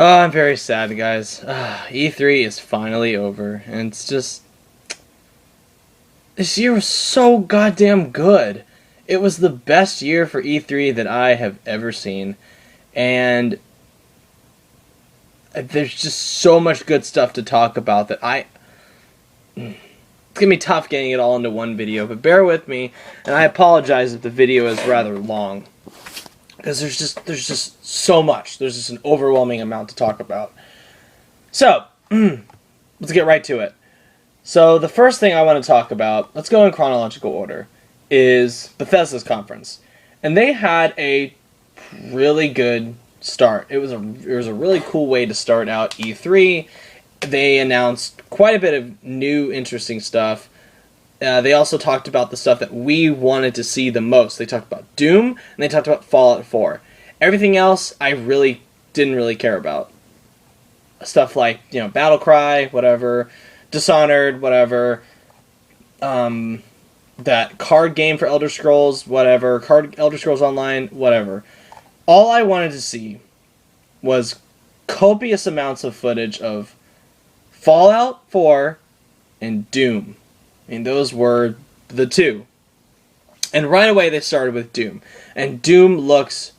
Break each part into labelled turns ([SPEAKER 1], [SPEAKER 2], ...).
[SPEAKER 1] Oh, I'm very sad, guys. E3 is finally over, and it's just... This year was so goddamn good. It was the best year for E3 that I have ever seen, and there's just so much good stuff to talk about that It's gonna be tough getting it all into one video, but bear with me, and I apologize if the video is rather long. Because there's just so much. There's just an overwhelming amount to talk about. So, let's get right to it. So, the first thing I want to talk about, let's go in chronological order, is Bethesda's conference. And they had a really good start. It was a really cool way to start out E3. They announced quite a bit of new, interesting stuff. They also talked about the stuff that we wanted to see the most. They talked about Doom, and they talked about Fallout 4. Everything else, I didn't really care about. Stuff like, Battlecry, whatever, Dishonored, whatever, that card game for Elder Scrolls, whatever, Elder Scrolls Online, whatever. All I wanted to see was copious amounts of footage of Fallout 4 and Doom. I mean, those were the two. And right away they started with Doom. And Doom looks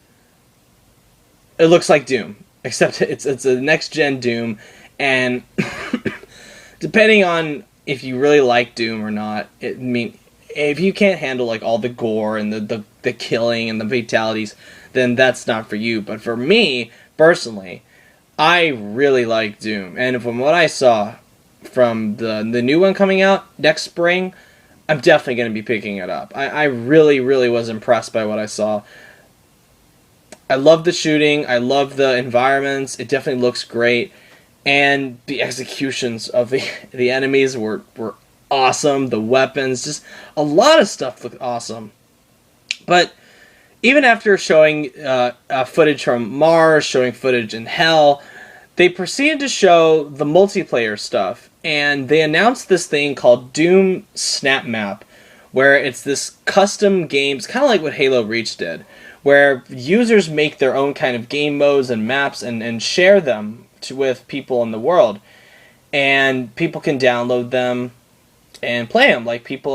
[SPEAKER 1] like Doom. Except it's a next-gen Doom. And depending on if you really like Doom or not, if you can't handle like all the gore and the killing and the fatalities, then that's not for you. But for me, personally, I really like Doom. And from what I saw from the new one coming out next spring, I'm definitely going to be picking it up. I really, really was impressed by what I saw. I love the shooting. I love the environments. It definitely looks great. And the executions of the enemies were awesome. The weapons, just a lot of stuff looked awesome. But even after showing footage from Mars, showing footage in Hell, they proceeded to show the multiplayer stuff, and they announced this thing called Doom Snap Map, where it's this custom games, kind of like what Halo Reach did, where users make their own kind of game modes and maps and share them with people in the world, and people can download them and play them. Like, people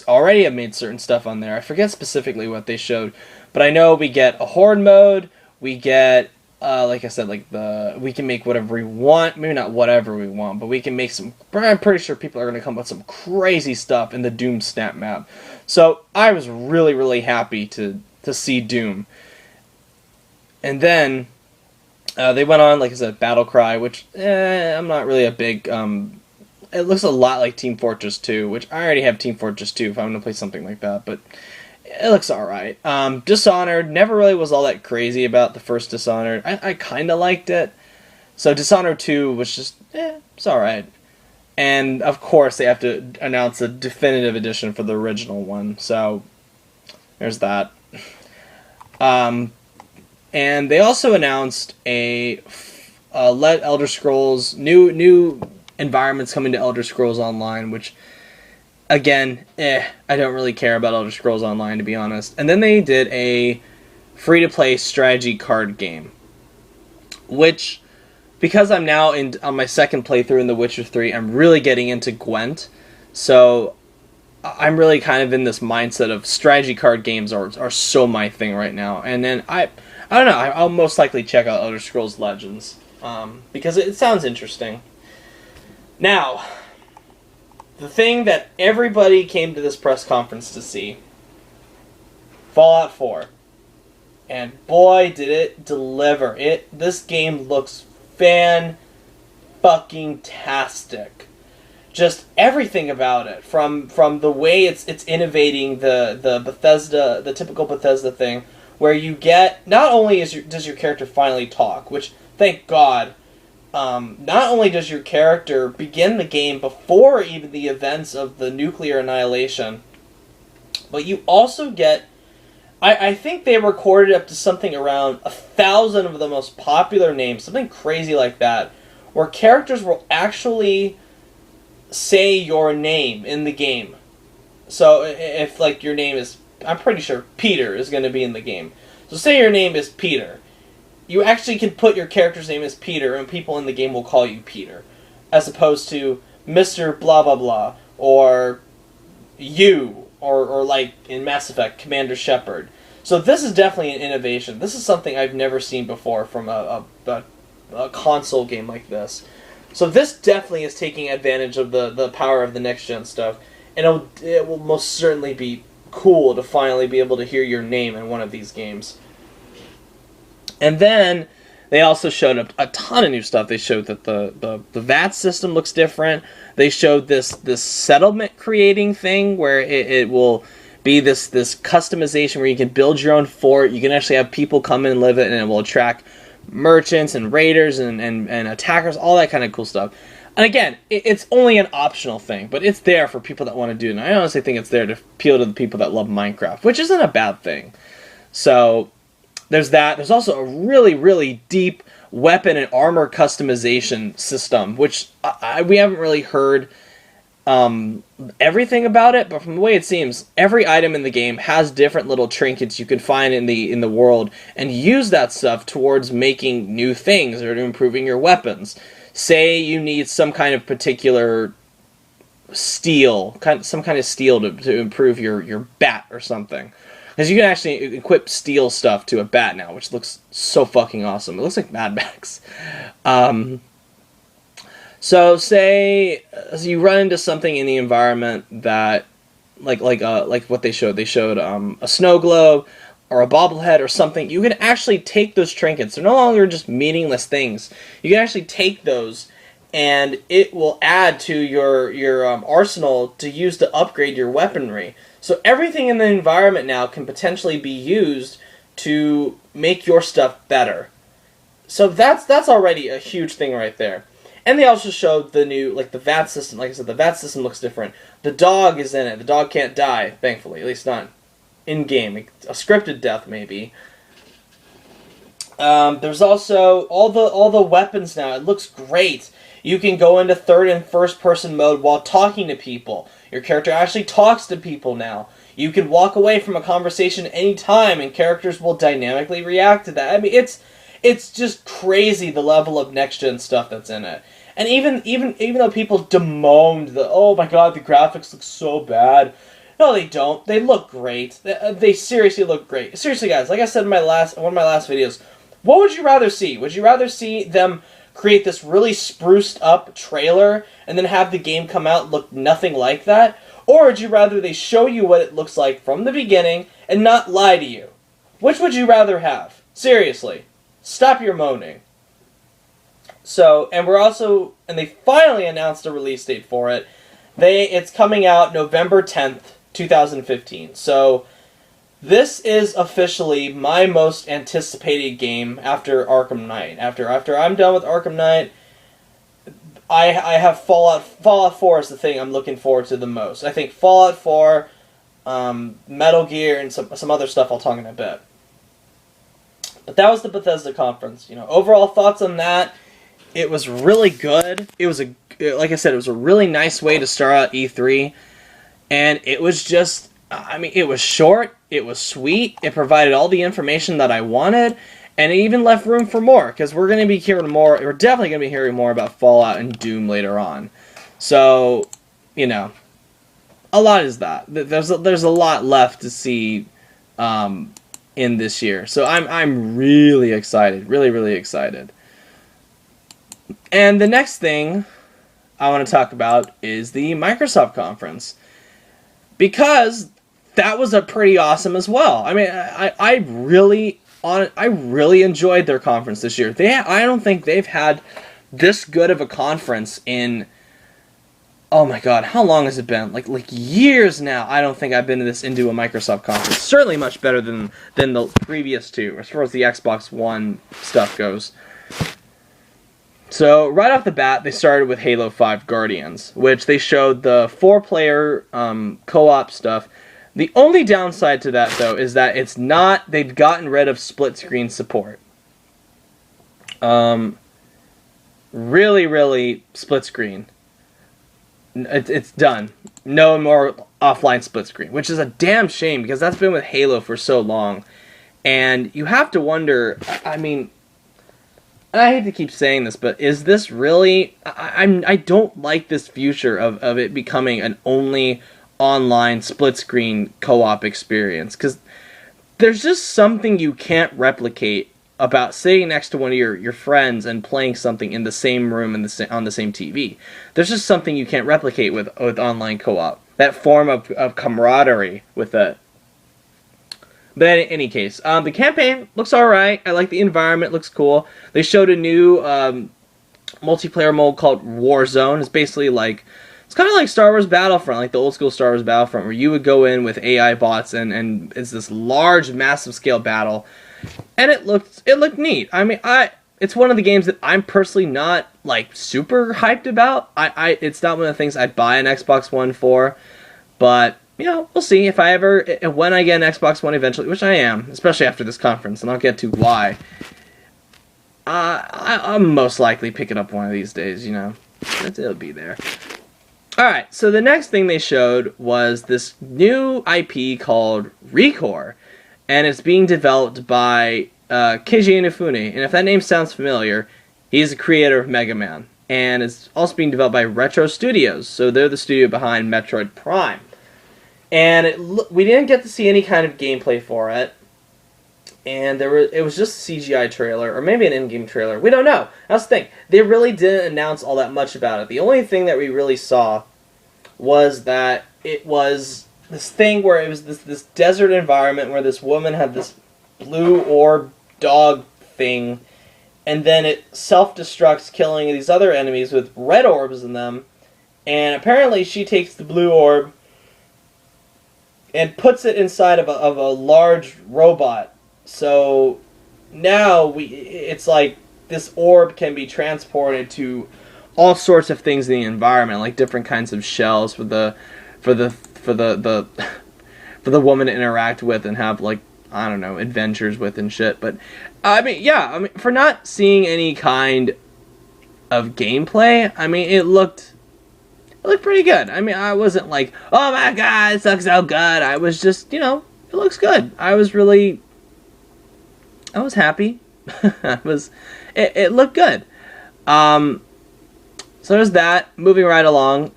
[SPEAKER 1] already have made certain stuff on there. I forget specifically what they showed, but I know we get a horde mode, we get like I said, we can make whatever we want. Maybe not whatever we want, but we can make some. I'm pretty sure people are going to come up with some crazy stuff in the Doom Snap Map. So I was really, really happy to see Doom. And then they went on, like I said, Battlecry, which I'm not really a big. It looks a lot like Team Fortress 2, which I already have Team Fortress 2 if I'm going to play something like that, but it looks alright. Dishonored, never really was all that crazy about the first Dishonored. I kind of liked it. So Dishonored 2 was just, it's alright. And, of course, they have to announce a definitive edition for the original one. So, there's that. And they also announced let Elder Scrolls, new environments coming to Elder Scrolls Online, which... Again, I don't really care about Elder Scrolls Online, to be honest. And then they did a free-to-play strategy card game, which, because I'm now on my second playthrough in The Witcher 3, I'm really getting into Gwent. So I'm really kind of in this mindset of strategy card games are so my thing right now. And then I don't know, I'll most likely check out Elder Scrolls Legends, because it sounds interesting. Now, the thing that everybody came to this press conference to see, Fallout 4. And boy, did it deliver. This game looks fan-fucking-tastic. Just everything about it, from the way it's innovating the Bethesda, the typical Bethesda thing, where you get, not only does your character finally talk, which, thank God, not only does your character begin the game before even the events of the nuclear annihilation, but you also get... I think they recorded up to something around 1,000 of the most popular names, something crazy like that, where characters will actually say your name in the game. So if, like, your name is... I'm pretty sure Peter is going to be in the game. So say your name is Peter. you actually can put your character's name as Peter, and people in the game will call you Peter, as opposed to Mr. Blah Blah Blah, or you, or like in Mass Effect, Commander Shepard. So this is definitely an innovation. This is something I've never seen before from a console game like this. So this definitely is taking advantage of the power of the next-gen stuff, and it will most certainly be cool to finally be able to hear your name in one of these games. And then they also showed a ton of new stuff. They showed that the VAT system looks different. They showed this settlement creating thing where it will be this customization where you can build your own fort. You can actually have people come in and live it, and it will attract merchants and raiders and attackers, all that kind of cool stuff. And again, it's only an optional thing, but it's there for people that want to do it. And I honestly think it's there to appeal to the people that love Minecraft, which isn't a bad thing. So there's that. There's also a really, really deep weapon and armor customization system, which we haven't really heard everything about it, but from the way it seems, every item in the game has different little trinkets you can find in the world, and use that stuff towards making new things or to improving your weapons. Say you need some kind of particular steel, some kind of steel to improve your bat or something. Because you can actually equip steel stuff to a bat now, which looks so fucking awesome. It looks like Mad Max. So say you run into something in the environment that, like what they showed. They showed a snow globe or a bobblehead or something. You can actually take those trinkets. They're no longer just meaningless things. You can actually take those, and it will add to your arsenal to use to upgrade your weaponry. So everything in the environment now can potentially be used to make your stuff better. So that's already a huge thing right there. And they also showed the new, the VAT system. Like I said, the VAT system looks different. The dog is in it. The dog can't die, thankfully. At least not in-game. A scripted death, maybe. There's also all the weapons now. It looks great. You can go into third and first person mode while talking to people. Your character actually talks to people now. You can walk away from a conversation anytime, and characters will dynamically react to that. I mean, it's just crazy the level of next-gen stuff that's in it. And even though people bemoaned oh my god, the graphics look so bad. No, they don't. They look great. They seriously look great. Seriously, guys, like I said in one of my last videos, what would you rather see? Would you rather see them create this really spruced up trailer and then have the game come out look nothing like that? Or would you rather they show you what it looks like from the beginning and not lie to you? Which would you rather have? Seriously. Stop your moaning. So, and they finally announced a release date for it. It's coming out November 10th, 2015. So, this is officially my most anticipated game after Arkham Knight. After I'm done with Arkham Knight, I have Fallout 4 is the thing I'm looking forward to the most. I think Fallout 4, Metal Gear, and some other stuff I'll talk in a bit. But that was the Bethesda conference. Overall thoughts on that. It was really good. It was like I said, it was a really nice way to start out E3. And it was just, it was short, it was sweet, it provided all the information that I wanted, and it even left room for more, because we're definitely going to be hearing more about Fallout and Doom later on. So, a lot is that. There's a lot left to see in this year. So I'm really excited, really, really excited. And the next thing I want to talk about is the Microsoft conference, because that was a pretty awesome as well. I really enjoyed their conference this year. I don't think they've had this good of a conference in, oh my god, how long has it been? Like years now. I don't think I've been into a Microsoft conference. Certainly much better than the previous two, as far as the Xbox One stuff goes. So, right off the bat, they started with Halo 5 Guardians, which they showed the 4-player co-op stuff. The only downside to that, though, is that they've gotten rid of split-screen support. Really, really split-screen. It's done. No more offline split-screen, which is a damn shame, because that's been with Halo for so long. And you have to wonder, and I hate to keep saying this, but is this really? I don't like this future of it becoming an only online split screen co-op experience, because there's just something you can't replicate about sitting next to one of your friends and playing something in the same room and on the same TV. There's just something you can't replicate with online co-op. That form of camaraderie with it. But in any case, the campaign looks alright. I like the environment, looks cool. They showed a new multiplayer mode called Warzone. It's basically like, it's kind of like Star Wars Battlefront, like the old school Star Wars Battlefront, where you would go in with AI bots and it's this large, massive scale battle. And it looked neat. I mean, it's one of the games that I'm personally not like super hyped about. It's not one of the things I'd buy an Xbox One for, but you know, we'll see if when I get an Xbox One eventually, which I am, especially after this conference, and I'll get to why. I'll most likely pick it up one of these days. You know, it'll be there. All right. So the next thing they showed was this new IP called Recore. And it's being developed by Keiji Inafune. And if that name sounds familiar, he's the creator of Mega Man. And it's also being developed by Retro Studios. So they're the studio behind Metroid Prime. And we didn't get to see any kind of gameplay for it. And it was just a CGI trailer, or maybe an in-game trailer. We don't know. That's the thing. They really didn't announce all that much about it. The only thing that we really saw was that it was this thing where it was this desert environment where this woman had this blue orb dog thing, and then it self-destructs, killing these other enemies with red orbs in them, and apparently she takes the blue orb and puts it inside of a large robot. So now it's like this orb can be transported to all sorts of things in the environment, like different kinds of shells for the woman to interact with and have, like, I don't know, adventures with and shit. But I mean, for not seeing any kind of gameplay, I mean, it looked pretty good. I mean, I wasn't like, oh my god, it looks so good. I was just, you know, it looks good. I was happy. It looked good. So there's that. Moving right along.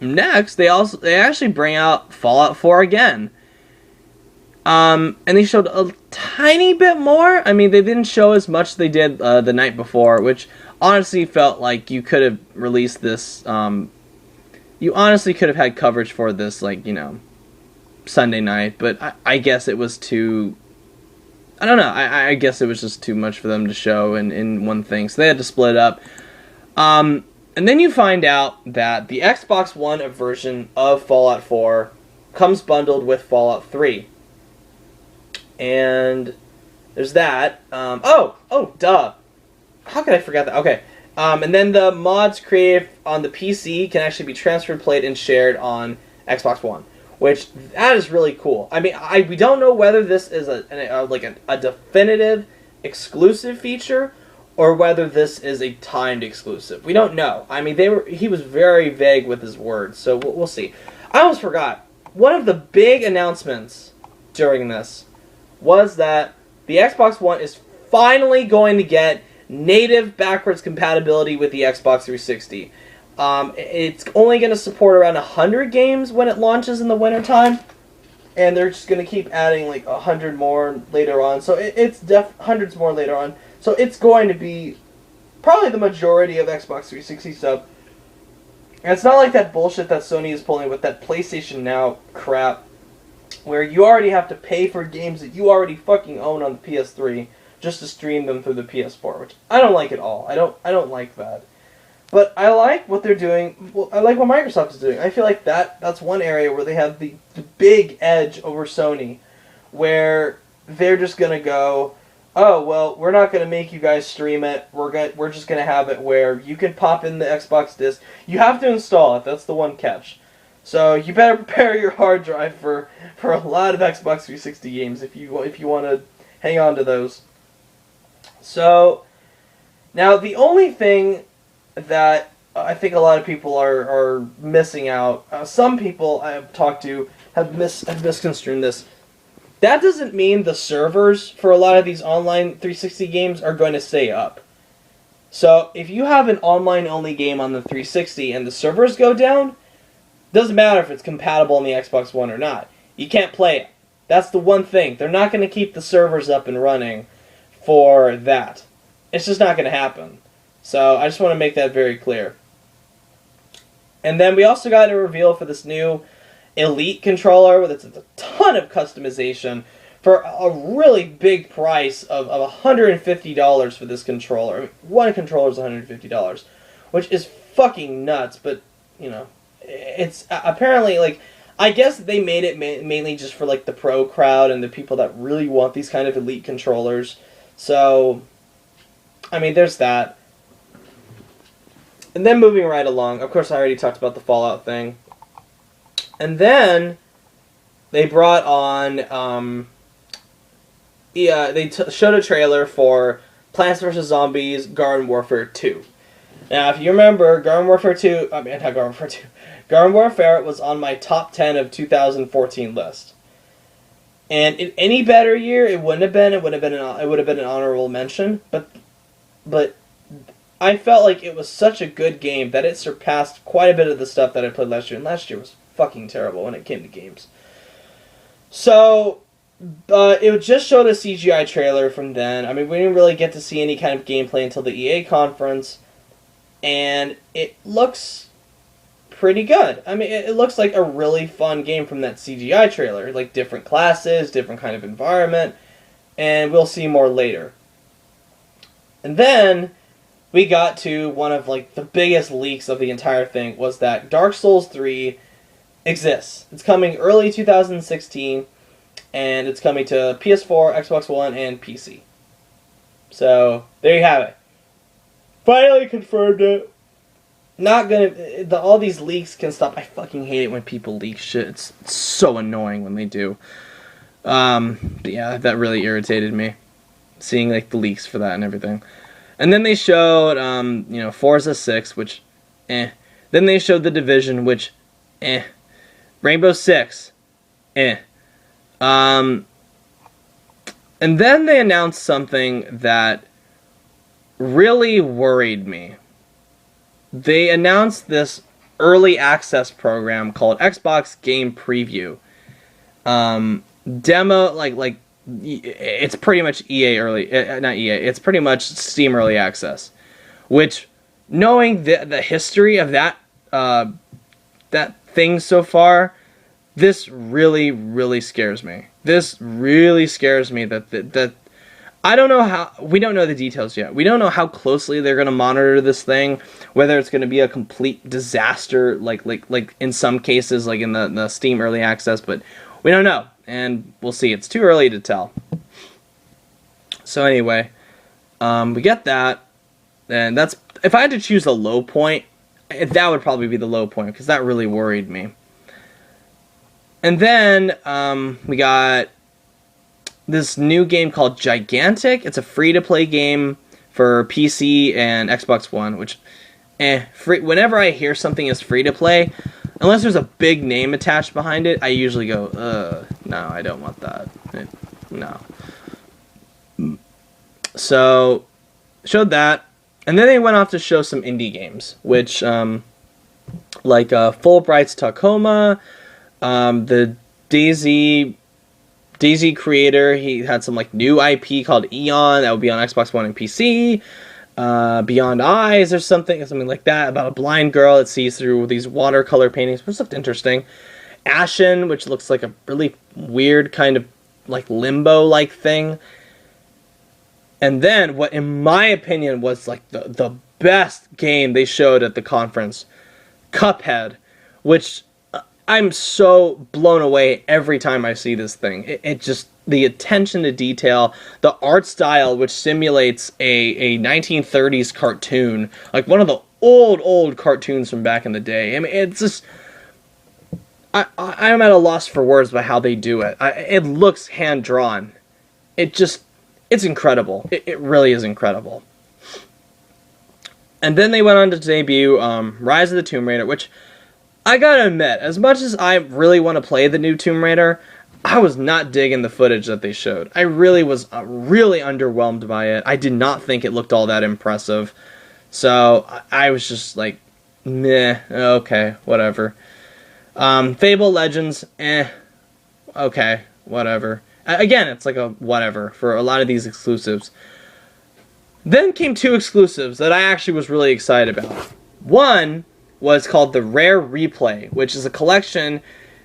[SPEAKER 1] Next, they actually bring out Fallout 4 again. And they showed a tiny bit more. I mean, they didn't show as much as they did the night before, which honestly felt like you could have released this. You honestly could have had coverage for this, like, you know, Sunday night. But I guess it was too. I don't know. I guess it was just too much for them to show in one thing, so they had to split it up. And then you find out that the Xbox One version of Fallout 4 comes bundled with Fallout 3. And there's that. Duh. How could I forget that? Okay. And then the mods created on the PC can actually be transferred, played, and shared on Xbox One, which that is really cool. I mean, we don't know whether this is a definitive exclusive feature, or whether this is a timed exclusive. We don't know. I mean, he was very vague with his words, so we'll see. I almost forgot. One of the big announcements during this was that the Xbox One is finally going to get native backwards compatibility with the Xbox 360. It's only going to support around 100 games when it launches in the wintertime, and they're just going to keep adding like 100 more later on. So it's hundreds more later on. So it's going to be probably the majority of Xbox 360 stuff. And it's not like that bullshit that Sony is pulling with that PlayStation Now crap, where you already have to pay for games that you already fucking own on the PS3 just to stream them through the PS4, which I don't like at all. I don't like that. But I like what they're doing. Well, I like what Microsoft is doing. I feel like that's one area where they have the big edge over Sony, where they're just gonna go, oh, well, we're not going to make you guys stream it. We're just going to have it where you can pop in the Xbox disc. You have to install it. That's the one catch. So you better prepare your hard drive for a lot of Xbox 360 games if you want to hang on to those. So now the only thing that I think a lot of people are missing out, some people I've talked to have misconstrued this. That doesn't mean the servers for a lot of these online 360 games are going to stay up. So if you have an online-only game on the 360 and the servers go down, doesn't matter if it's compatible on the Xbox One or not. You can't play it. That's the one thing. They're not going to keep the servers up and running for that. It's just not going to happen. So I just want to make that very clear. And then we also got a reveal for this new Elite controller with a ton of customization for a really big price of $150 for this controller. I mean, one controller is $150, which is fucking nuts, but, you know, it's apparently, like, I guess they made it mainly just for, like, the pro crowd and the people that really want these kind of Elite controllers. So, I mean, there's that. And then moving right along, of course I already talked about the Fallout thing. And then they brought on, they showed a trailer for Plants vs. Zombies Garden Warfare 2. Now, if you remember, Garden Warfare 2, I mean, not Garden Warfare 2, Garden Warfare was on my top 10 of 2014 list. And in any better year, it wouldn't have been. It would have been an honorable mention. But I felt like it was such a good game that it surpassed quite a bit of the stuff that I played last year. And last year was fucking terrible when it came to games. So, it just showed a CGI trailer from then. I mean, we didn't really get to see any kind of gameplay until the EA conference. And it looks pretty good. I mean, it looks like a really fun game from that CGI trailer. Like, different classes, different kind of environment. And we'll see more later. And then we got to one of, like, the biggest leaks of the entire thing, was that Dark Souls 3 exists. It's coming early 2016, and it's coming to PS4, Xbox One, and PC. So, there you have it. Finally confirmed it. Not gonna... all these leaks can stop. I fucking hate it when people leak shit. It's so annoying when they do. But yeah, that really irritated me. Seeing, like, the leaks for that and everything. And then they showed, Forza 6, which, Then they showed The Division, which, Rainbow Six, And then they announced something that really worried me. They announced this early access program called Xbox Game Preview. Demo, like it's pretty much EA early, not EA, it's pretty much Steam early access. Which, knowing the history of that thing so far, this really, really scares me. This really scares me that I don't know how, we don't know the details yet. We don't know how closely they're going to monitor this thing, whether it's going to be a complete disaster, like in some cases, like in the Steam early access, but we don't know, and we'll see. It's too early to tell. So anyway, we get that, and that's, if I had to choose a low point, that would probably be the low point, because that really worried me. And then we got this new game called Gigantic. It's a free-to-play game for PC and Xbox One, which, free. Whenever I hear something is free-to-play, unless there's a big name attached behind it, I usually go, no, I don't want that. No. So, showed that. And then they went off to show some indie games, which, like Fulbright's Tacoma, the Daisy creator, he had some like new IP called Eon that would be on Xbox One and PC. Beyond Eyes or something like that, about a blind girl that sees through these watercolor paintings, which looked interesting. Ashen, which looks like a really weird kind of like limbo-like thing. And then what, in my opinion, was like the best game they showed at the conference, Cuphead, which I'm so blown away every time I see this thing. It just, the attention to detail, the art style, which simulates a 1930s cartoon, like one of the old cartoons from back in the day. I mean, it's just, I'm at a loss for words by how they do it. It looks hand-drawn. It's incredible. It really is incredible. And then they went on to debut Rise of the Tomb Raider, which, I gotta admit, as much as I really want to play the new Tomb Raider, I was not digging the footage that they showed. I really was really underwhelmed by it. I did not think it looked all that impressive. So I was just like, meh, okay, whatever. Fable Legends, okay, whatever. Again, it's like a whatever for a lot of these exclusives. Then came two exclusives that I actually was really excited about. One was called the Rare Replay, which is a collection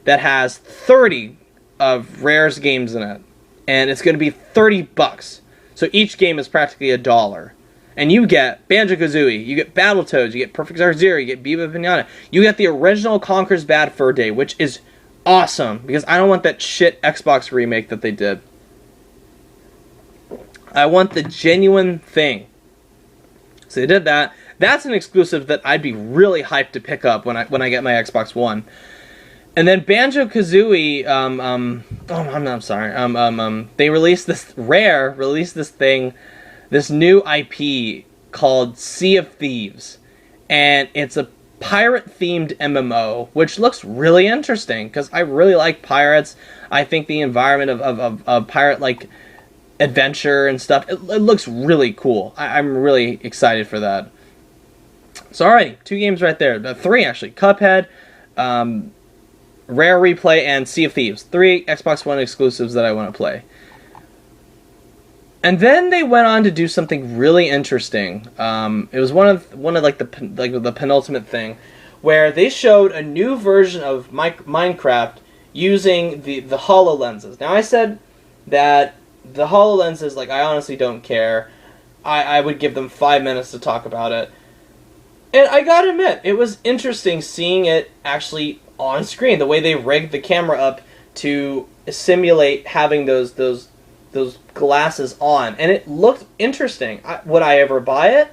[SPEAKER 1] that has 30 of Rare's games in it. And it's going to be $30. So each game is practically $1. And you get Banjo-Kazooie, you get Battletoads, you get Perfect Dark Zero, you get Viva Pinata. You get the original Conker's Bad Fur Day, which is awesome, because I don't want that shit Xbox remake that they did. I want the genuine thing. So they did that. That's an exclusive that I'd be really hyped to pick up when I get my Xbox One. And then Banjo-Kazooie, I'm sorry. They released this thing, this new IP called Sea of Thieves, and it's a pirate-themed MMO, which looks really interesting because I really like pirates. I think the environment of pirate-like adventure and stuff, it looks really cool. I'm really excited for that. So alrighty, 2 games right there. 3 actually. Cuphead, Rare Replay, and Sea of Thieves. 3 Xbox One exclusives that I want to play. And then they went on to do something really interesting. It was one of the penultimate thing, where they showed a new version of Minecraft using the HoloLenses. Now I said that the HoloLenses, like, I honestly don't care. I would give them 5 minutes to talk about it. And I gotta admit, it was interesting seeing it actually on screen. The way they rigged the camera up to simulate having those glasses on, and it looked interesting. Would I ever buy it?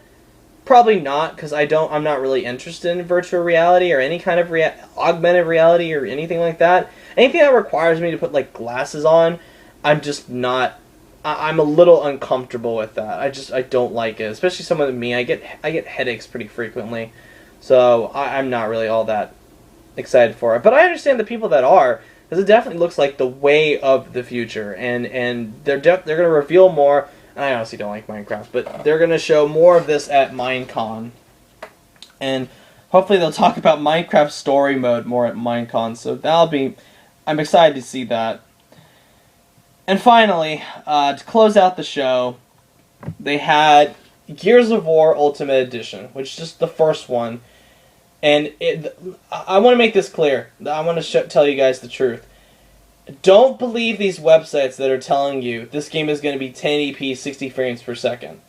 [SPEAKER 1] Probably not, because I'm not really interested in virtual reality or any kind of augmented reality or anything like that. Anything that requires me to put like glasses on, I'm just not. I'm a little uncomfortable with that. I don't like it, especially someone like me. I get headaches pretty frequently, so I'm not really all that excited for it. But I understand the people that are, because it definitely looks like the way of the future, and they're going to reveal more. And I honestly don't like Minecraft, but they're going to show more of this at Minecon, and hopefully they'll talk about Minecraft story mode more at Minecon. So I'm excited to see that. And finally, to close out the show, they had Gears of War Ultimate Edition, which is just the first one. And I want to make this clear. I want to tell you guys the truth. Don't believe these websites that are telling you this game is going to be 1080p 60 frames per second.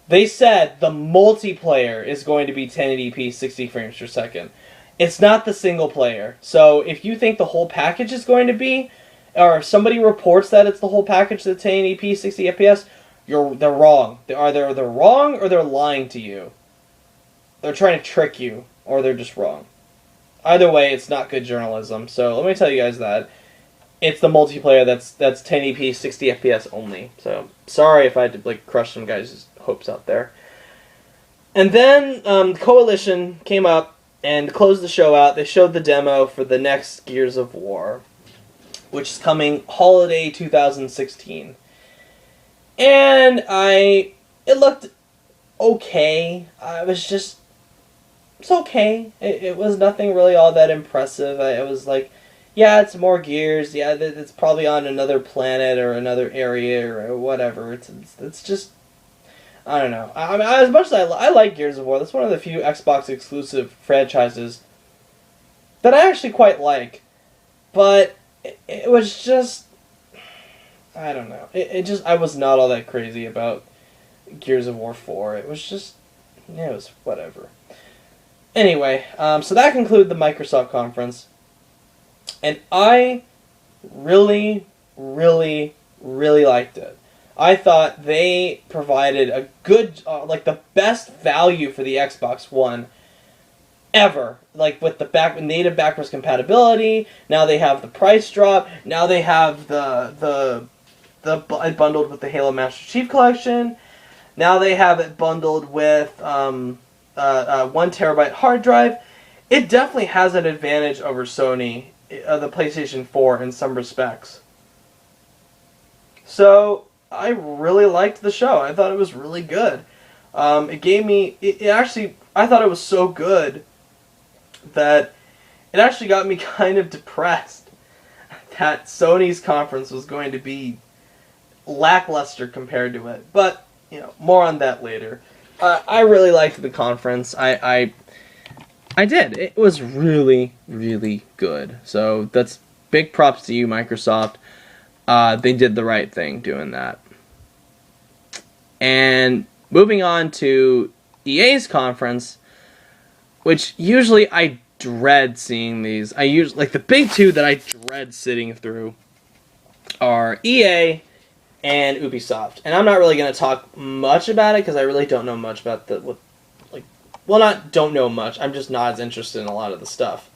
[SPEAKER 1] They said the multiplayer is going to be 1080p 60 frames per second. It's not the single player. So if you think the whole package is going to be, or if somebody reports that it's the whole package that's 1080p 60 FPS, they're wrong. They're wrong, or they're lying to you. They're trying to trick you, or they're just wrong. Either way, it's not good journalism. So let me tell you guys that it's the multiplayer that's 1080p 60 FPS only. So sorry if I had to crush some guys' hopes out there. And then Coalition came up and closed the show out. They showed the demo for the next Gears of War, which is coming holiday 2016. And it looked okay. It's okay. It was nothing really all that impressive. It was like, yeah, it's more Gears. Yeah, it's probably on another planet or another area or whatever. It's just, I don't know. I mean, as much as I like Gears of War, that's one of the few Xbox exclusive franchises that I actually quite like. But it was just, I don't know. I was not all that crazy about Gears of War 4. It was just, yeah, it was whatever. Anyway, so that concluded the Microsoft conference. And I really, really, really liked it. I thought they provided a good, the best value for the Xbox One ever. Like with the native backwards compatibility. Now they have the price drop. Now they have the bundled with the Halo Master Chief Collection. Now they have it bundled with 1 terabyte hard drive. It definitely has an advantage over Sony, the PlayStation 4, in some respects. So I really liked the show. I thought it was really good. It gave me, it actually, I thought it was so good that it actually got me kind of depressed that Sony's conference was going to be lackluster compared to it. But, more on that later. I really liked the conference. I did. It was really, really good. So that's big props to you, Microsoft. They did the right thing doing that. And moving on to EA's conference, which usually I dread seeing these. I usually, like, the big two that I dread sitting through are EA and Ubisoft. And I'm not really going to talk much about it because I really don't know much about don't know much. I'm just not as interested in a lot of the stuff.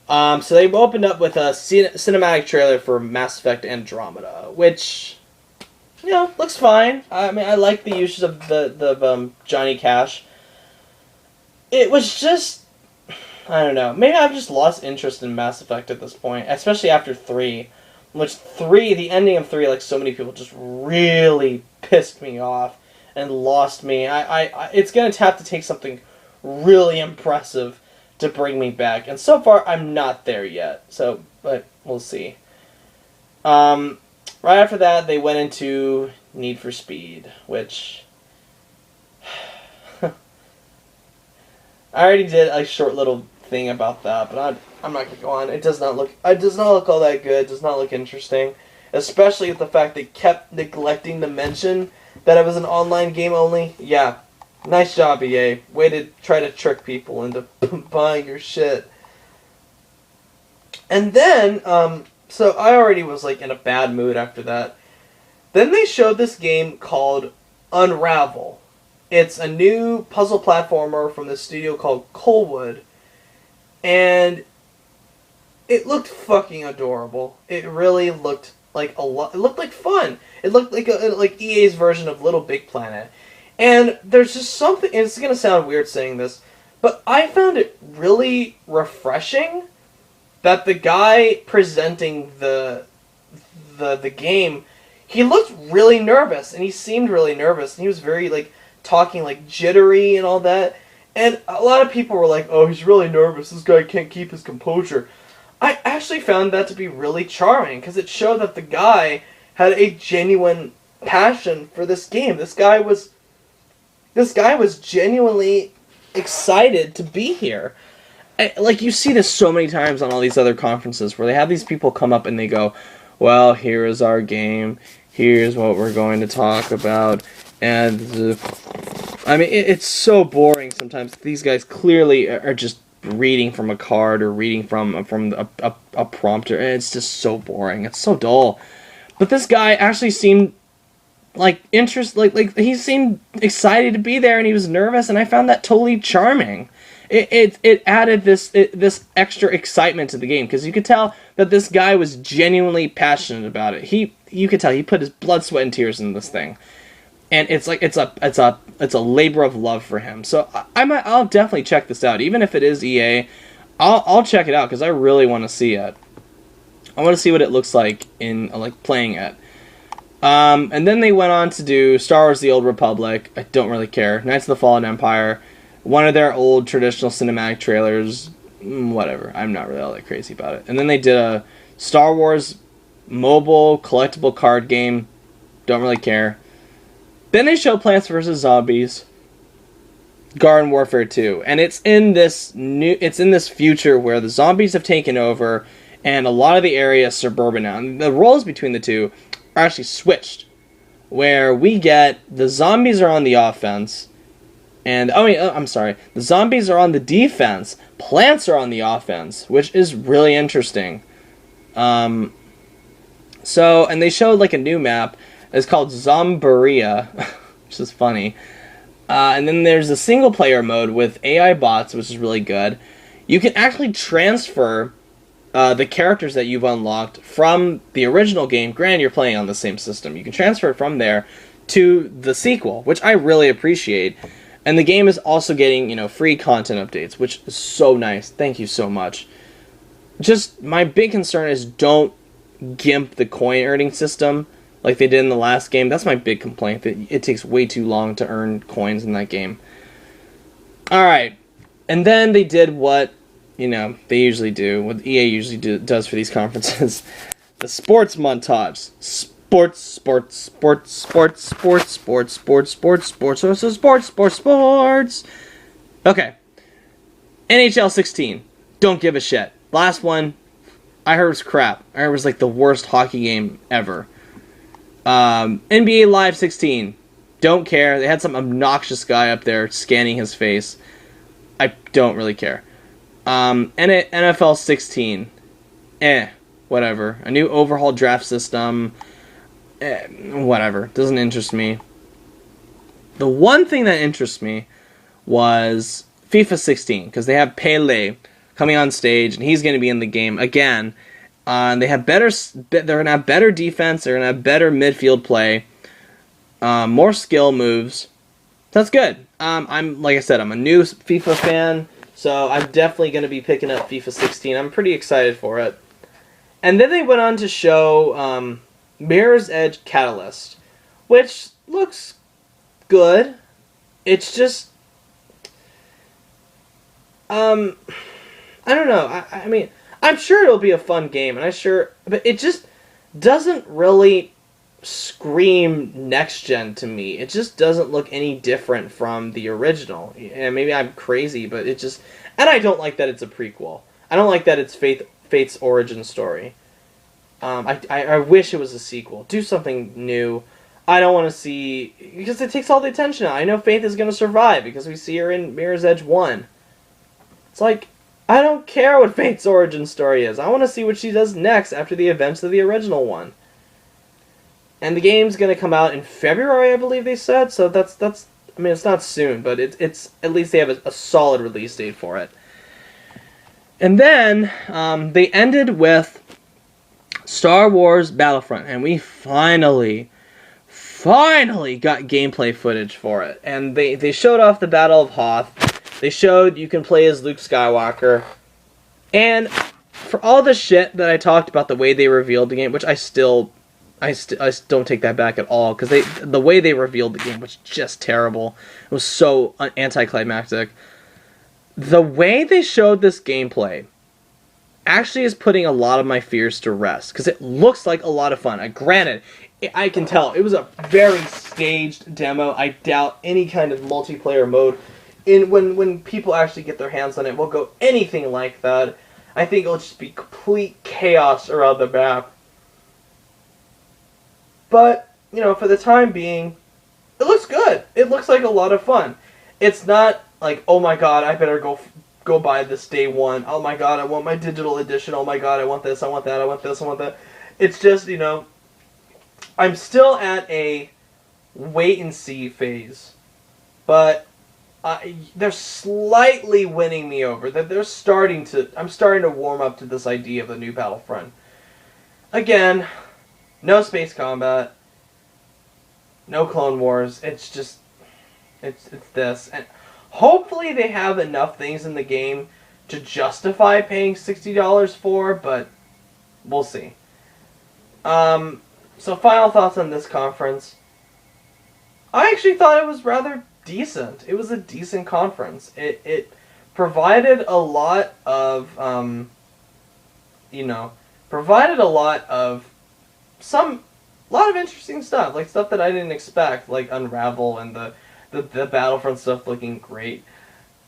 [SPEAKER 1] So they opened up with a cinematic trailer for Mass Effect Andromeda, which, looks fine. I mean, I like the uses of the Johnny Cash. It was just, I don't know. Maybe I've just lost interest in Mass Effect at this point, especially after 3. Which the ending of 3, like so many people, just really pissed me off and lost me. It's going to have to take something really impressive to bring me back. And so far, I'm not there yet. So, but we'll see. Right after that, they went into Need for Speed, which I already did a short little thing about that, but I'm not gonna go on. It does not look all that good. It does not look interesting, especially with the fact they kept neglecting to mention that it was an online game only. Yeah, nice job, EA. Way to try to trick people into buying your shit. And then, so I already was like in a bad mood after that. Then they showed this game called Unravel. It's a new puzzle platformer from the studio called Colwood. And it looked fucking adorable. It really looked like a lot. It looked like fun. It looked like EA's version of Little Big Planet. And there's just something, and it's going to sound weird saying this, but I found it really refreshing that the guy presenting the game, he looked really nervous, and he seemed really nervous, and he was very, like, talking, like, jittery and all that. And a lot of people were like, oh, he's really nervous, this guy can't keep his composure. I actually found that to be really charming, because it showed that the guy had a genuine passion for this game. This guy was genuinely excited to be here. Like, you see this so many times on all these other conferences, where they have these people come up and they go, well, here is our game, here's what we're going to talk about, and I mean, it's so boring sometimes. These guys clearly are just reading from a card or reading from a prompter, and it's just so boring. It's so dull. But this guy actually seemed like he seemed excited to be there, and he was nervous, and I found that totally charming. It added this extra excitement to the game, because you could tell that this guy was genuinely passionate about it. You could tell he put his blood, sweat, and tears in this thing. And it's a labor of love for him. So I'll definitely check this out, even if it is EA. I'll check it out because I really want to see it. I want to see what it looks like in playing it. And then they went on to do Star Wars: The Old Republic. I don't really care. Knights of the Fallen Empire, one of their old traditional cinematic trailers. Whatever. I'm not really all that crazy about it. And then they did a Star Wars mobile collectible card game. Don't really care. Then they show Plants vs. Zombies, Garden Warfare 2, and it's in this future where the zombies have taken over, and a lot of the area is suburban now. And the roles between the two are actually switched, where we get the zombies are on the offense, and the zombies are on the defense. Plants are on the offense, which is really interesting. And they showed like a new map. It's called Zombaria, which is funny. And then there's a single-player mode with AI bots, which is really good. You can actually transfer the characters that you've unlocked from the original game. Granted, you're playing on the same system. You can transfer it from there to the sequel, which I really appreciate. And the game is also getting, free content updates, which is so nice. Thank you so much. Just, my big concern is don't gimp the coin earning system. like they did in the last game. That's my big complaint, that it takes way too long to earn coins in that game. Alright, and then they did what, they usually do, what EA usually does for these conferences. The sports montage. Sports. Okay. NHL 16. Don't give a shit. Last one, I heard it was crap. I heard it was like the worst hockey game ever. NBA Live 16. Don't care. They had some obnoxious guy up there scanning his face. I don't really care. NFL 16. Whatever. A new overhaul draft system. Whatever. Doesn't interest me. The one thing that interests me was FIFA 16, because they have Pele coming on stage, and he's going to be in the game again. They have they're going to have better defense. They're going to have better midfield play. More skill moves. That's good. Like I said, I'm a new FIFA fan, so I'm definitely going to be picking up FIFA 16. I'm pretty excited for it. And then they went on to show Mirror's Edge Catalyst, which looks good. It's just, I don't know. I mean, I'm sure it'll be a fun game, but it just doesn't really scream next gen to me. It just doesn't look any different from the original. And maybe I'm crazy, but it just, and I don't like that it's a prequel. I don't like that it's Faith's origin story. I wish it was a sequel. Do something new. I don't want to see, because it takes all the attention out. I know Faith is going to survive because we see her in Mirror's Edge 1. It's like, I don't care what Faith's origin story is. I want to see what she does next after the events of the original one. And the game's going to come out in February, I believe they said. So that's I mean, it's not soon, but it's at least they have a solid release date for it. And then they ended with Star Wars Battlefront, and we finally got gameplay footage for it. And they showed off the Battle of Hoth. They showed you can play as Luke Skywalker. And for all the shit that I talked about the way they revealed the game, which I still don't take that back at all, because the way they revealed the game was just terrible. It was so anticlimactic. The way they showed this gameplay actually is putting a lot of my fears to rest, because it looks like a lot of fun. Granted, I can tell it was a very staged demo. I doubt any kind of multiplayer mode when people actually get their hands on it will go anything like that. I think it'll just be complete chaos around the map. But, for the time being, it looks good. It looks like a lot of fun. It's not like, oh my god, I better go buy this day one. Oh my god, I want my digital edition. Oh my god, I want this, I want that, I want this, I want that. It's just, I'm still at a wait and see phase. But they're slightly winning me over. I'm starting to warm up to this idea of the new Battlefront. Again, no space combat, no Clone Wars. It's just, it's this. And hopefully they have enough things in the game to justify paying $60 for, but we'll see. So final thoughts on this conference. I actually thought it was rather decent. It was a decent conference. It provided a lot of, provided a lot of interesting stuff, like stuff that I didn't expect, like Unravel and the Battlefront stuff looking great.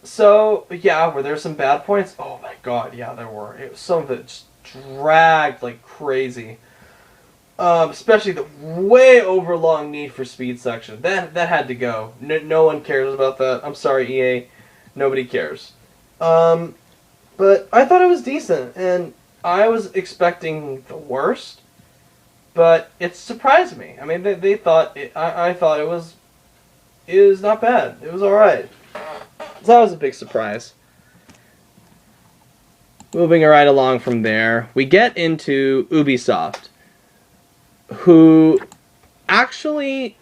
[SPEAKER 1] So, yeah, were there some bad points? Oh my god, yeah, there were. Some of it just dragged like crazy. Especially the way overlong Need for Speed section. That had to go. No one cares about that. I'm sorry, EA. Nobody cares. But I thought it was decent, and I was expecting the worst. But it surprised me. I mean, they thought I thought it was not bad. It was alright. So that was a big surprise. Moving right along from there, we get into Ubisoft, who actually,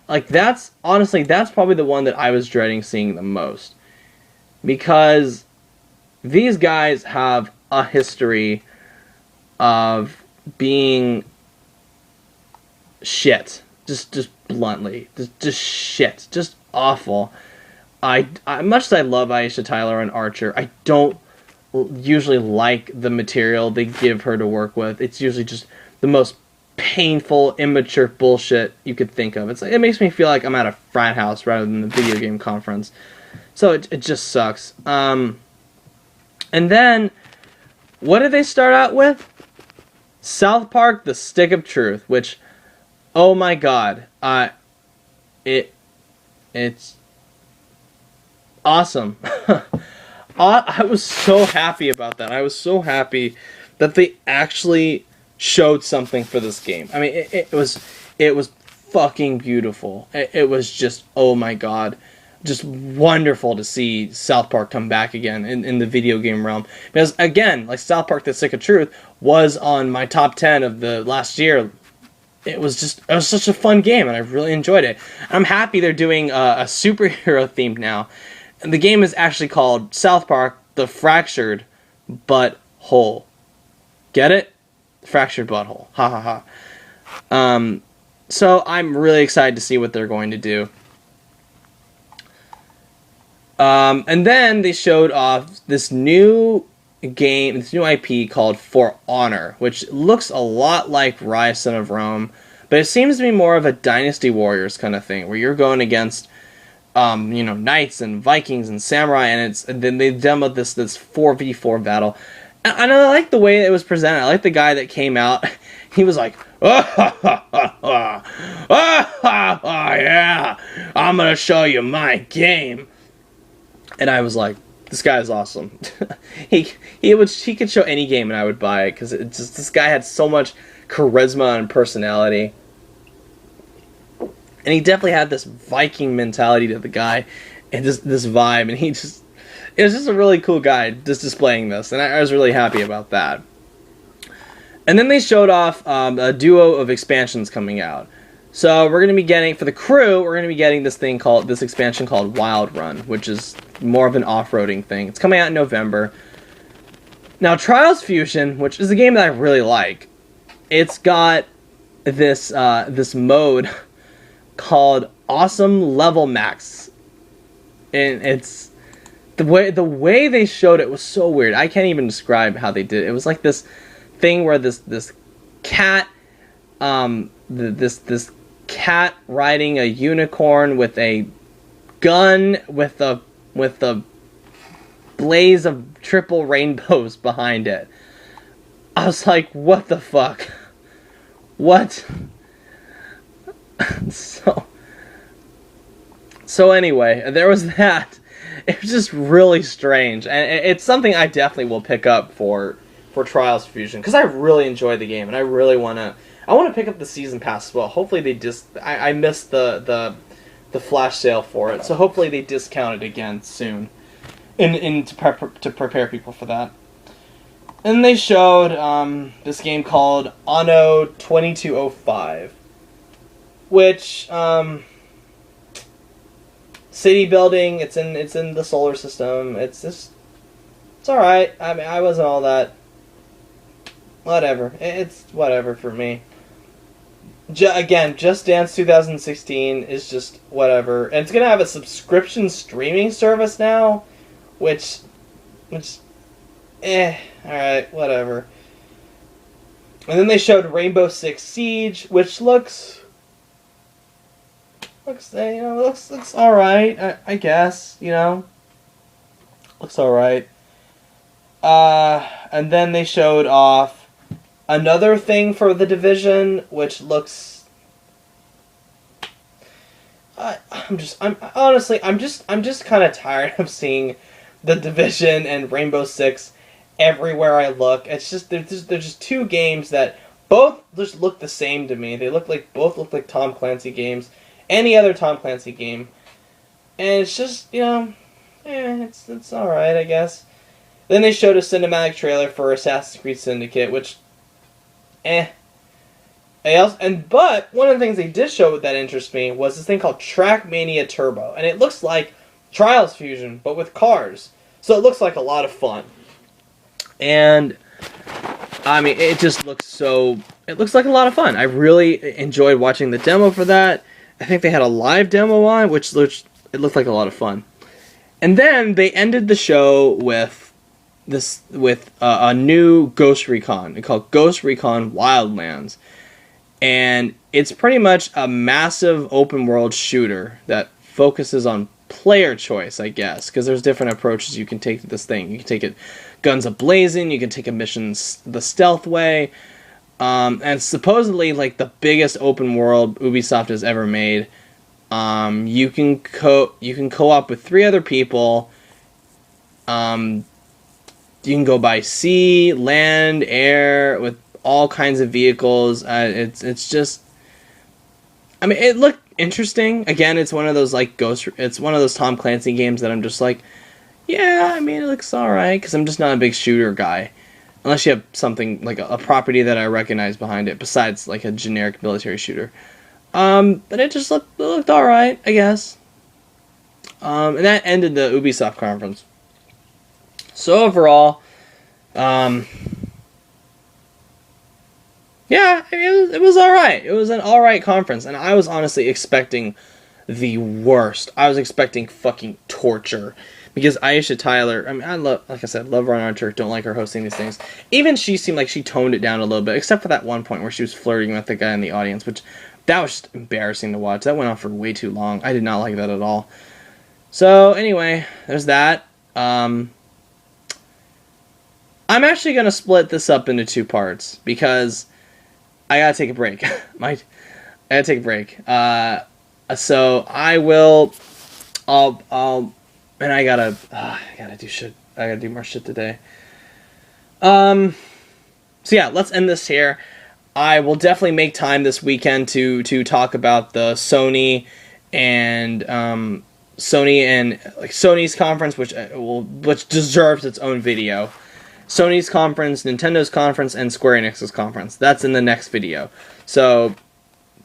[SPEAKER 1] that's probably the one that I was dreading seeing the most. Because these guys have a history of being shit. Just bluntly, just shit. Just awful. I much as I love Aisha Tyler and Archer, I don't usually like the material they give her to work with. It's usually just the most painful, immature bullshit you could think of. It makes me feel like I'm at a frat house rather than the video game conference. So it just sucks. And then, what did they start out with? South Park: The Stick of Truth, which, oh my god, it's awesome. I was so happy about that. I was so happy that they actually showed something for this game. I mean, it was fucking beautiful. It was just, oh my god, just wonderful to see South Park come back again in the video game realm. Because again, like South Park: The Stick of Truth was on my top 10 of the last year. It was such a fun game, and I really enjoyed it. I'm happy they're doing a superhero theme now. And the game is actually called South Park: The Fractured But Whole. Get it? Fractured Butthole. Ha ha ha. So I'm really excited to see what they're going to do. And then they showed off this new game, this new IP called For Honor, which looks a lot like Rise Son of Rome, but it seems to be more of a Dynasty Warriors kind of thing, where you're going against knights and Vikings and samurai, and then they demoed this 4v4 battle. And I like the way it was presented. I like the guy that came out. He was like, yeah, I'm gonna show you my game. And I was like, this guy is awesome. he could show any game and I would buy it, because this guy had so much charisma and personality. And he definitely had this Viking mentality to the guy, and this vibe, and it was just a really cool guy just displaying this, and I was really happy about that. And then they showed off a duo of expansions coming out. So we're going to be getting, for the crew, we're going to be getting this expansion called Wild Run, which is more of an off-roading thing. It's coming out in November. Now, Trials Fusion, which is a game that I really like, it's got this mode called Awesome Level Max, and it's the way they showed it was so weird. I can't even describe how they did it. It was like this thing where this cat, this cat riding a unicorn with a gun with a blaze of triple rainbows behind it. I was like, what the fuck? What? So anyway, there was that. It was just really strange, and it's something I definitely will pick up for Trials Fusion, because I really enjoyed the game, and I really want to pick up the season pass as well. Hopefully they I missed the flash sale for it, so hopefully they discount it again soon, to prepare people for that. And they showed this game called Anno 2205, which city building. It's in the solar system. It's all right. I mean, I wasn't all that. Whatever. It's whatever for me. Again, Just Dance 2016 is just whatever, and it's gonna have a subscription streaming service now, which, alright, whatever. And then they showed Rainbow Six Siege, which looks alright, I guess, looks alright. And then they showed off another thing for The Division, which looks, I'm just kind of tired of seeing The Division and Rainbow Six everywhere I look. It's just they're just two games that both just look the same to me. They both look like Tom Clancy games, any other Tom Clancy game, and it's just it's all right, I guess. Then they showed a cinematic trailer for Assassin's Creed Syndicate, which But one of the things they did show that interests me was this thing called Trackmania Turbo, and it looks like Trials Fusion, but with cars. So it looks like a lot of fun. And I mean, it just looks so... It looks like a lot of fun. I really enjoyed watching the demo for that. I think they had a live demo on, which it looked like a lot of fun. And then they ended the show with a new Ghost Recon called Ghost Recon Wildlands. And it's pretty much a massive open world shooter that focuses on player choice, I guess, because there's different approaches you can take to this thing. You can take it guns a-blazing, you can take a mission the stealth way, and supposedly like the biggest open world Ubisoft has ever made. You can co-op with 3 other people. You can go by sea, land, air, with all kinds of vehicles. It's just, I mean, it looked interesting. Again, it's one of those like it's one of those Tom Clancy games that I'm just like, yeah, I mean, it looks alright, because I'm just not a big shooter guy. Unless you have something like a property that I recognize behind it, besides like a generic military shooter. But it just looked alright, I guess. And that ended the Ubisoft conference. So overall, yeah, it was alright. It was an alright conference, and I was honestly expecting the worst. I was expecting fucking torture. Because Aisha Tyler, I mean, like I said, love Ron Archer, don't like her hosting these things. Even she seemed like she toned it down a little bit, except for that one point where she was flirting with the guy in the audience, which, that was just embarrassing to watch. That went on for way too long. I did not like that at all. So, anyway, there's that. I'm actually going to split this up into 2 parts, because I gotta take a break. I gotta take a break. So I will, and I gotta do shit. I gotta do more shit today. So yeah, let's end this here. I will definitely make time this weekend to talk about the Sony and Sony's conference, which deserves its own video. Sony's conference, Nintendo's conference, and Square Enix's conference. That's in the next video. So,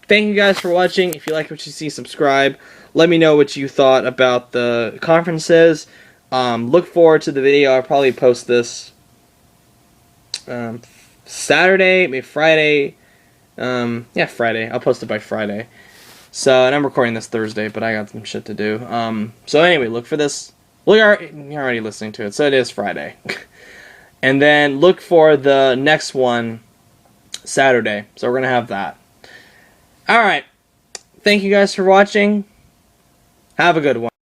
[SPEAKER 1] thank you guys for watching. If you like what you see, subscribe. Let me know what you thought about the conferences. Look forward to the video. I'll probably post this Saturday, maybe Friday. Yeah, Friday. I'll post it by Friday. So, and I'm recording this Thursday, but I got some shit to do. So anyway, look for this. Well, you're already listening to it, so it is Friday. And then look for the next one Saturday. So we're going to have that. Alright. Thank you guys for watching. Have a good one.